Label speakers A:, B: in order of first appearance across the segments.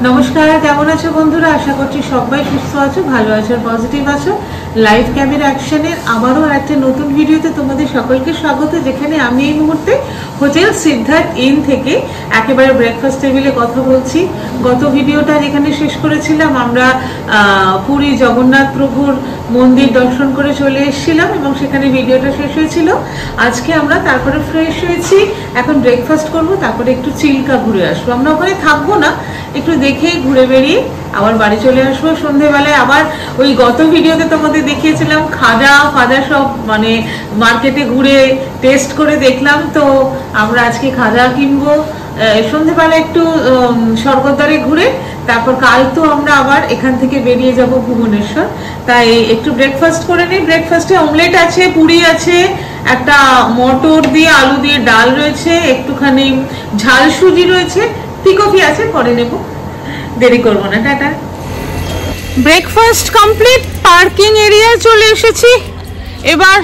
A: নমস্কার, কেমন আছো বন্ধুরা? আশা করছি সবাই সুস্থ আছো, ভালো আছো, পজিটিভ আছো। লাইভ ক্যামেরা অ্যাকশনের আবারও একটা নতুন ভিডিওতে তোমাদের সকলকে স্বাগত, যেখানে আমি এই মুহূর্তে হোটেল সিদ্ধার্থ ইন থেকে একেবারে ব্রেকফাস্ট টেবিলে কথা বলছি। গত ভিডিওটা যেখানে শেষ করেছিলাম, আমরা পুরী জগন্নাথ প্রভুর মন্দির দর্শন করে চলে এসেছিলাম এবং সেখানে ভিডিওটা শেষ হয়েছিল। আজকে আমরা তারপরে ফ্রেশ হয়েছি, এখন ব্রেকফাস্ট করব, তারপরে একটু চিল্কা ঘুরে আসবো। আমরা ওখানে থাকবো না, একটু দেখে ঘুরে বেরিয়ে আবার বাড়ি চলে আসবো সন্ধ্যেবেলায়। আবার ওই গত ভিডিওতে তোমাদের দেখিয়েছিলাম খাজা ফাজা সব মানে মার্কেটে ঘুরে টেস্ট করে দেখলাম, তো আমরা আজকে খাজা কিনবো। সন্ধ্যেবেলা একটু স্বর্গদ্বারে ঘুরে তারপর কাল তো আমরা আবার এখান থেকে বেরিয়ে যাব ভুবনেশ্বর। তাই একটু ব্রেকফাস্ট করে নিই। ব্রেকফাস্টে অমলেট আছে, পুরি আছে, একটা মটর দিয়ে আলু দিয়ে ডাল রয়েছে, একটুখানি ঝাল সুজি রয়েছে, টি কফি আছে, পরে নেব, দেরি করব না। টাটা। ব্রেকফাস্ট কমপ্লিট, পার্কিং এরিয়ায় চলে এসেছি। এবার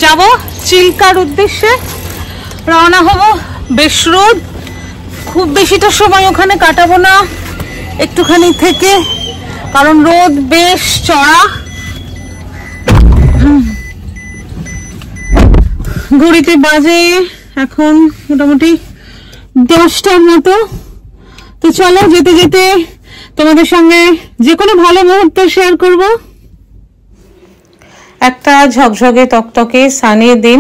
A: যাব চিল্কার উদ্দেশ্যে, রওনা হব। বেশ রোদ, খুব বেশিটা সময় ওখানে কাটাবো না, একটুখানি থেকে, কারণ রোদ বেশ চড়া। ঘড়িতে বাজে এখন মোটামুটি 10টার মতো। তো চলো যেতে যেতে তোমাদের সঙ্গে যে কোনো ভালো মুহূর্ত শেয়ার করব। একটা ঝকঝকে তকতকে সানি দিন,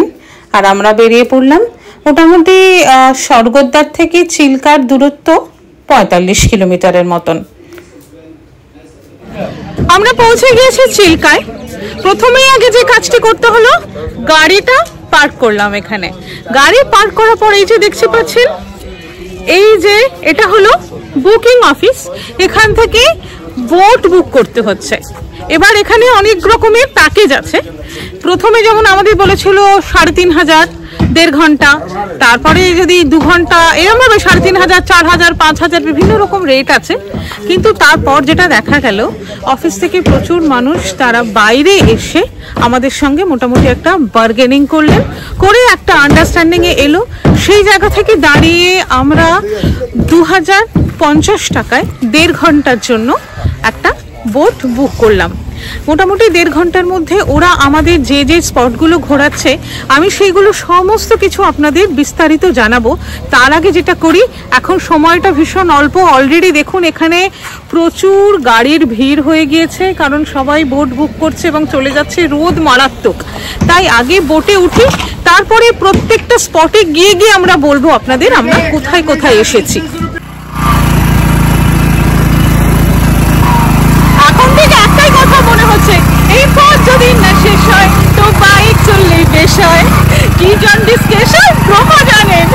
A: আর আমরা বেরিয়ে পড়লাম। মোটামুটি স্বর্গদ্বার থেকে চিল্কার দূরত্ব 45 কিলোমিটারের মতন। আমরা পৌঁছে গিয়েছি চিল্কায়। প্রথমেই আগে যে কাজটি করতে হলো, গাড়িটা পার্ক করলাম এখানে। গাড়ি পার্ক করার পর এই যে দেখতে পাচ্ছেন, এই যে এটা হলো বুকিং অফিস। এখান থেকে বোট বুক করতে হচ্ছে। এবার এখানে অনেক রকমের প্যাকেজ আছে। প্রথমে যেমন আমাদের বলেছিল 3500, 1.5 ঘন্টা, তারপরে যদি 2 ঘন্টা, এরকম ভাবে 3500, 4000, 5000 বিভিন্ন রকম রেট আছে। কিন্তু তারপর যেটা দেখা গেল, অফিস থেকে প্রচুর মানুষ তারা বাইরে এসে আমাদের সঙ্গে মোটামুটি একটা বার্গেনিং করলেন, করে একটা আন্ডারস্ট্যান্ডিং এ এলো। সেই জায়গা থেকে দাঁড়িয়ে আমরা 2050 টাকায় 1.5 ঘন্টার জন্য একটা বোট বুক করলাম। মোটামুটি 1.5 ঘন্টার মধ্যে ওরা আমাদের যে যে স্পটগুলো ঘোরাচ্ছে, আমি সেইগুলো সমস্ত কিছু আপনাদের বিস্তারিত জানাবো। তার আগে যেটা করি, এখন সময়টা ভীষণ অল্প। অলরেডি দেখুন এখানে প্রচুর গাড়ির ভিড় হয়ে গিয়েছে, কারণ সবাই বোট বুক করছে এবং চলে যাচ্ছে। রোদ মারাত্মক, তাই আগে বোটে উঠি, তারপরে প্রত্যেকটা স্পটে গিয়ে গিয়ে আমরা বলবো আপনাদের আমরা কোথায় কোথায় এসেছি। এখন থেকে একটাই কথা মনে হচ্ছে, এই পথ যদি না শেষ হয় তো বাইক চললেই বেশ হয়। কি জন্ডিস কেস হয় ব্রহ্মা জানেন।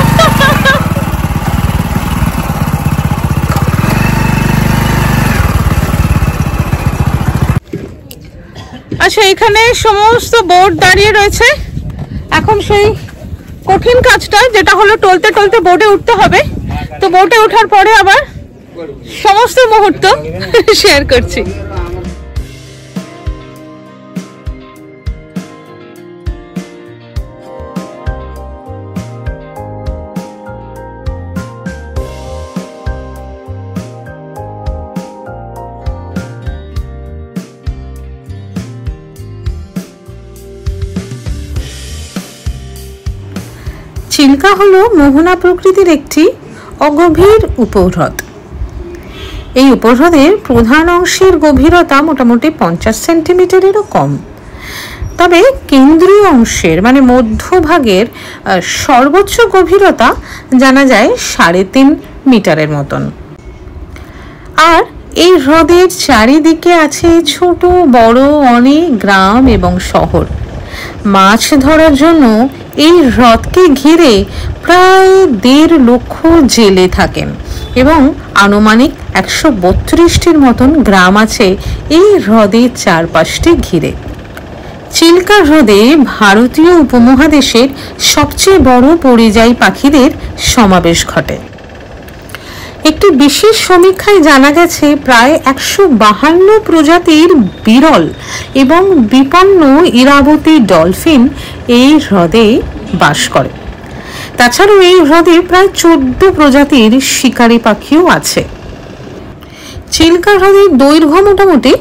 A: আচ্ছা, এখানে সমস্ত বোট দাঁড়িয়ে রয়েছে। এখন সেই কঠিন কাজটা, যেটা হলো টলতে টলতে বোটে উঠতে হবে। তো বোটে ওঠার পরে আবার সমস্ত মুহূর্ত শেয়ার করছি। চিল্কা হলো মোহনা প্রকৃতির একটি অগভীর উপহ্রদ। এই উপহ্রদের প্রধান অংশের গভীরতা মোটামুটি 50 সেন্টিমিটারেরও কম। তবে কেন্দ্রীয় অংশের মানে মধ্যভাগের সর্বোচ্চ গভীরতা জানা যায় 3.5 মিটারের মতন। আর এই হ্রদের চারিদিকে আছে ছোট বড় অনেক গ্রাম এবং শহর। মাছ ধরার জন্য এই হ্রদকে ঘিরে প্রায় 1.5 লক্ষ জেলে থাকেন এবং আনুমানিক 132টির মতন গ্রাম আছে এই হ্রদের চারপাশটি ঘিরে। চিল্কা হ্রদে ভারতীয় উপমহাদেশের সবচেয়ে বড় পরিযায়ী পাখিদের সমাবেশ ঘটে। একটি বিশেষ সমীক্ষায় জানা গেছে প্রায় 152 প্রজাতির বিরল এবং বিপন্ন ইরাবতী ডলফিন এই হ্রদে বাস করে। তাছাড়াও এই হ্রদে প্রায় 14 প্রজাতির শিকারী পাখিও আছে।
B: চিল্কা হ্রদের দৈর্ঘ্য মোটামুটি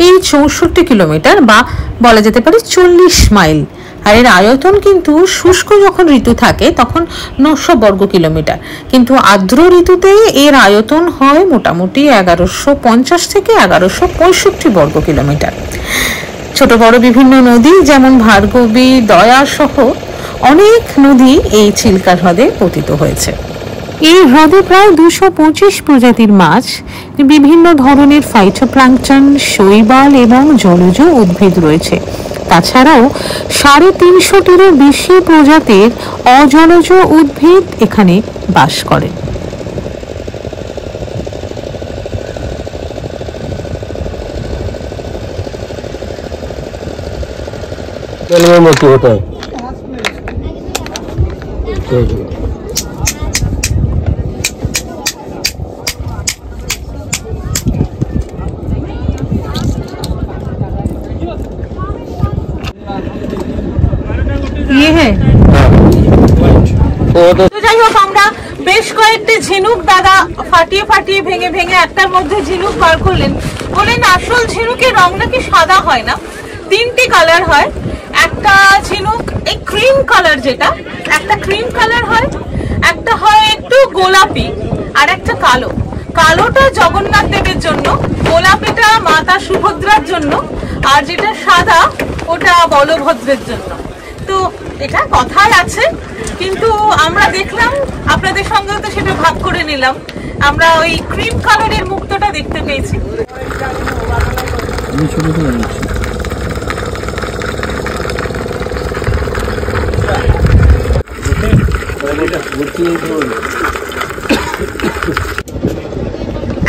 B: এই 64 কিলোমিটার বা বলা যেতে পারে 40 মাইল। আর এর আয়তন কিন্তু শুষ্ক যখন ঋতু থাকে তখন 900 বর্গ কিলোমিটার, কিন্তু আর্দ্র ঋতুতে এর আয়তন হয় মোটামুটি 1150 থেকে 1165 বর্গ কিলোমিটার। ছোট বড় বিভিন্ন নদী যেমন ভার্গবী, দয়া সহ অনেক নদী এই চিল্কা হ্রদে পতিত হয়েছে। এই হ্রদে প্রায় 225 প্রজাতির মাছ, বিভিন্ন ধরনের ফাইটোপ্ল্যাঙ্কটন, শৈবাল এবং জলজ উদ্ভিদ রয়েছে। তাছাড়াও 350-টিরও বেশি প্রজাতির অজলজ উদ্ভিদ এখানে বাস করে।
A: যাই হোক, আমরা বেশ কয়েকটি ঝিনুক দাদা ফাটিয়ে ফাটিয়ে ভেঙে ভেঙে একটার মধ্যে ঝিনুক বার করলেন। বললেন আসল ঝিনুকের রং নাকি সাদা হয় না, 3টি কালার হয়। একটা ঝিনুক এই ক্রিম কালার, যেটা একটা ক্রিম কালার হয়, একটা হয় একটু গোলাপি, আর একটা কালো। কালোটা জগন্নাথ দেবের জন্য, গোলাপিটা মাতা সুভদ্রার জন্য, আর যেটা সাদা ওটা বলভদ্রের জন্য। তো এটা কথায় আছে, কিন্তু আমরা দেখলাম আপনাদের সঙ্গেও তো সেটা ভাগ করে নিলাম। আমরা ওই ক্রিম কালারের মুক্তটা দেখতে পেয়েছি।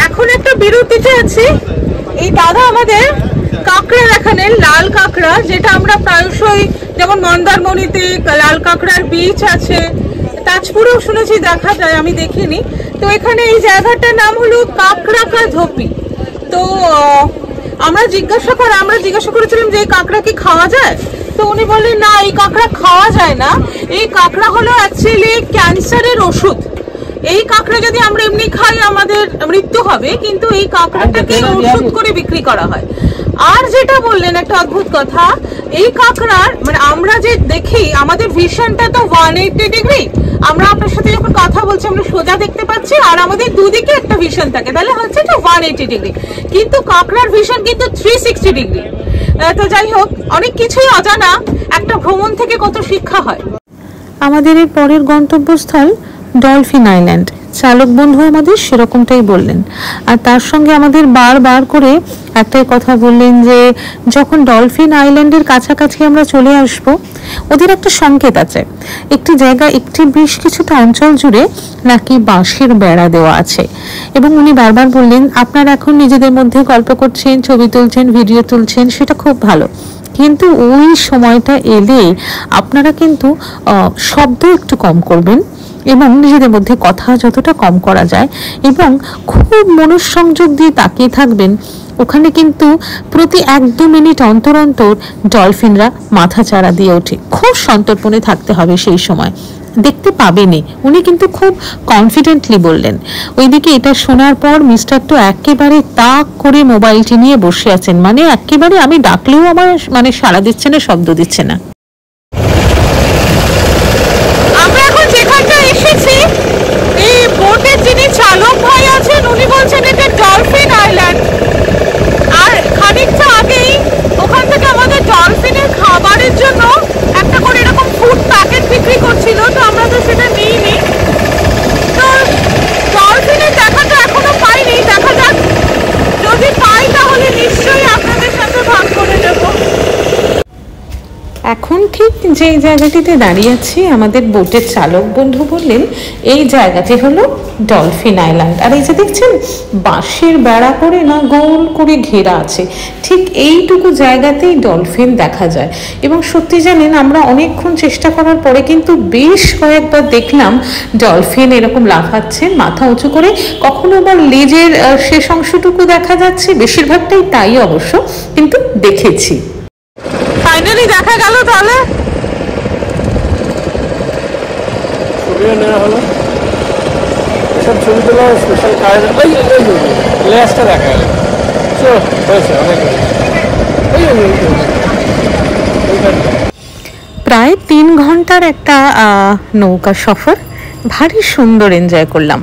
A: এখন একটা বিরতিতে আছি। এই দাদা আমাদের কাঁকড়া দেখালেন, লাল কাঁকড়া, যেটা আমরা প্রায়শই যেমন মন্দারমণিতে লাল কাঁকড়ার বীচ আছে, তাজপুরেও শুনেছি দেখা যায়, আমি দেখিনি। তো এখানে এই জায়গাটার নাম হলো কাঁকড়াকা ধোপি। তো আমরা জিজ্ঞাসা করেছিলাম যে এই কাঁকড়া কি খাওয়া যায়, তো উনি বললেন না, এই কাঁকড়া খাওয়া যায় না। এই কাঁকড়া হলো অ্যাকচুয়ালি ক্যান্সারের ওষুধ। এই কাঁকড়া যদি আমরা এমনি খাই আমাদের মৃত্যু হবে, কিন্তু এই কাঁকড়াটাকে ওষুধ করে বিক্রি করা হয়। আর যেটা বললেন একটা অদ্ভুত কথা, এই কাঁকড়ার মানে আমরা যে দেখি আমাদের ভিশনটা তো 180 ডিগ্রি। আমরা আপনার সাথে যখন কথা বলছি আমরা সোজা দেখতে পাচ্ছি, আর আমাদের দুদিকে একটা ভিশন থাকে, তাহলে হচ্ছে এটা 180 ডিগ্রি। কিন্তু কাঁকড়ার ভিশন কিন্তু 360 ডিগ্রি। তো যাই হোক, অনেক কিছুই অজানা, একটা ভ্রমণ থেকে কত শিক্ষা হয়।
B: আমাদের এর পরের গন্তব্যস্থল ডলফিন আইল্যান্ড। চালক বন্ধু আমাদের সেরকমটাই বললেন, আর তার সঙ্গে আমাদের বারবার করে একটাই কথা বললেন যে যখন ডলফিন আইল্যান্ডের কাছাকাছি আমরা চলে আসব, ওদের একটা সংকেত আছে, একটি জায়গা, একটি বেশ কিছুটা অঞ্চল জুড়ে নাকি বাঁশের বেড়া দেওয়া আছে। এবং উনি বারবার বললেন আপনারা এখন নিজেদের মধ্যে গল্প করছেন, ছবি তুলছেন, ভিডিও তুলছেন, সেটা খুব ভালো, কিন্তু ওই সময়টা এলে আপনারা কিন্তু শব্দ একটু কম করবেন এবং নিজেদের মধ্যে কথা যতটা কম করা যায় এবং খুব মনঃসংযোগ দিয়ে তাকিয়ে থাকবেন। ওখানে কিন্তু প্রতি 1-2 মিনিট অন্তর অন্তর ডলফিনরা মাথা চাড়া দিয়ে ওঠে। খুব সন্তর্পণে থাকতে হবে সেই সময়, দেখতে পাবেনই। উনি কিন্তু খুব কনফিডেন্টলি বললেন। ওইদিকে এটা শোনার পর মিস্টার তো একেবারে তাক করে মোবাইলটি নিয়ে বসে আছেন, মানে একেবারে আমি ডাকলেও আমার মানে সাড়া দিচ্ছে না, শব্দ দিচ্ছে না।
A: আমরা এখন যেখানটা এসেছি, এই বোটের যিনি চালক ভাই আছেন উনি বলছেন এটা ডলফিন আইল্যান্ড। আর খানিকটা আগেই ওখান থেকে আমাদের ডলফিনের খাবারের জন্য একটা করে এরকম ফুড প্যাকেট বিক্রি করছিল, তো আমরা তো সেটা নিইনি। তো ডলফিনের দেখাটা এখনো পাইনি, দেখা যাক, যদি পাই তাহলে নিশ্চয়ই আপনাদের সাথে ভাগ করে নেব।
B: এখন ঠিক যে জায়গাটিতে দাঁড়িয়ে আছি, আমাদের বোটের চালক বন্ধু বললেন এই জায়গাটি হলো ডলফিন আইল্যান্ড। আর এই যে দেখছেন বাঁশের বেড়া করে না গোল করে ঘেরা আছে, ঠিক এইটুকু জায়গাতেই ডলফিন দেখা যায়। এবং সত্যি জানেন, আমরা অনেকক্ষণ চেষ্টা করার পরে কিন্তু বেশ কয়েকবার দেখলাম ডলফিন এরকম লাফাচ্ছে মাথা উঁচু করে, কখনো আবার লেজের শেষ অংশটুকু দেখা যাচ্ছে, বেশিরভাগটাই তাই অবশ্য, কিন্তু দেখেছি।
A: ফাইনালি দেখা গেল। তাহলে
C: এইসব ছবি তোলা স্পেশাল কাজ। ওই লেসটা দেখা গেল হয়েছে অনেক
B: প্রায় 3 ঘন্টার একটা নৌকা সফর, ভারী সুন্দর এনজয় করলাম।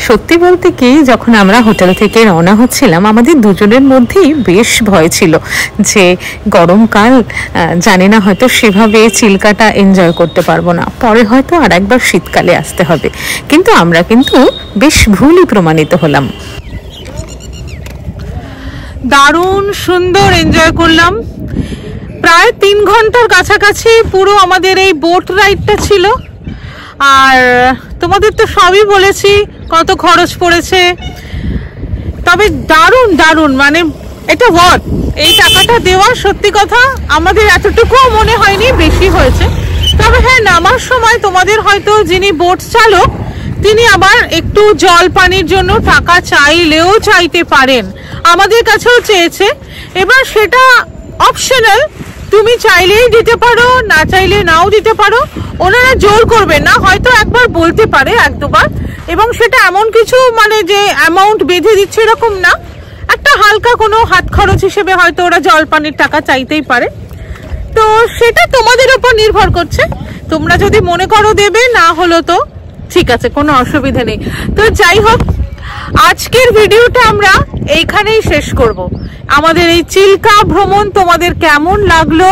B: সত্যি বলতে কি, যখন আমরা হোটেল থেকে রওনা হচ্ছিলাম আমাদের দুজনের মধ্যেই বেশ ভয় ছিল যে গরমকাল, জানি না হয়তো সেভাবে চিল্কাটা এনজয় করতে পারবো না, পরে হয়তো আর একবার শীতকালে আসতে হবে। কিন্তু আমরা বেশ ভুলই প্রমাণিত হলাম। দারুণ সুন্দর এনজয় করলাম। প্রায় 3 ঘন্টার কাছাকাছি পুরো আমাদের এই বোট রাইডটা ছিল। আর তোমাদের তো সবই বলেছি কত খরচ পড়েছে, তবে দারুণ দারুণ, মানে এটা ওয়ার্থ এই টাকাটা দেওয়ার। সত্যি কথা আমাদের এতটুকুও মনে হয়নি বেশি হয়েছে। তবে হ্যাঁ, নামার সময় তোমাদের হয়তো যিনি বোট চালক তিনি আবার একটু জল পানির জন্য টাকা চাইলেও চাইতে পারেন, আমাদের কাছেও চেয়েছে। এবার সেটা অপশনাল, তুমি চাইলেই দিতে পারো, না চাইলে নাও দিতে পারো, ওনারা জোর করবেন না, হয়তো একবার বলতে পারে 1-2 বার। এবং সেটা এমন কিছু মানে যে অ্যামাউন্ট বেঁধে দিচ্ছে এরকম না, একটা হালকা কোনো হাত খরচ হিসেবে হয়তো ওরা জল পানির টাকা চাইতেই পারে। তো সেটা তোমাদের উপর নির্ভর করছে, তোমরা যদি মনে করো দেবে, না হলো তো ঠিক আছে, কোনো অসুবিধা নেই। তো যাই হোক, আজকের ভিডিওটা আমরা এইখানেই শেষ করব। আমাদের এই চিল্কা ভ্রমণ তোমাদের কেমন লাগলো?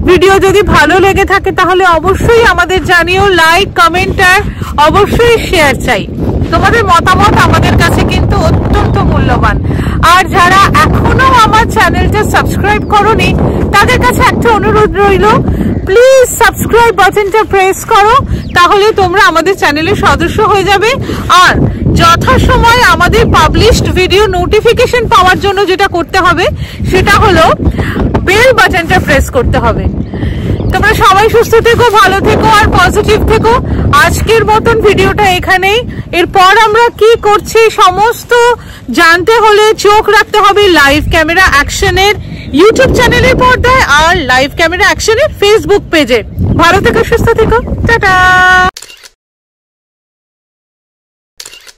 B: ভিডিও যদি ভালো লেগে থাকে তাহলে অবশ্যই আমাদের জানিও, লাইক, কমেন্ট আর অবশ্যই শেয়ার চাই। তোমাদের মতামত আমাদের কাছে কিন্তু অত্যন্ত মূল্যবান। আর যারা এখনো আমার চ্যানেলটা সাবস্ক্রাইব করোনি তাদের কাছে একটা অনুরোধ রইল, প্লিজ সাবস্ক্রাইব বাটনটা প্রেস করো, তাহলে তোমরা আমাদের চ্যানেলের সদস্য হয়ে যাবে। আর যথাসময়ে আমাদের পাবলিশড ভিডিও নোটিফিকেশন পাওয়ার জন্য যেটা করতে হবে সেটা হলো বেল বাটনটা প্রেস করতে হবে। তোমরা সবাই সুস্থ থেকো, ভালো থেকো আর পজিটিভ থেকো। আজকের মতন ভিডিওটা এখানেই। এরপর আমরা কি করছি সমস্ত জানতে হলে চোখ রাখতে হবে লাইভ ক্যামেরা অ্যাকশনের ইউটিউব চ্যানেলের পর্দায় আর লাইভ ক্যামেরা অ্যাকশনের ফেসবুক পেজে। ভালো থেকো, সুস্থ থেকো, টাটা।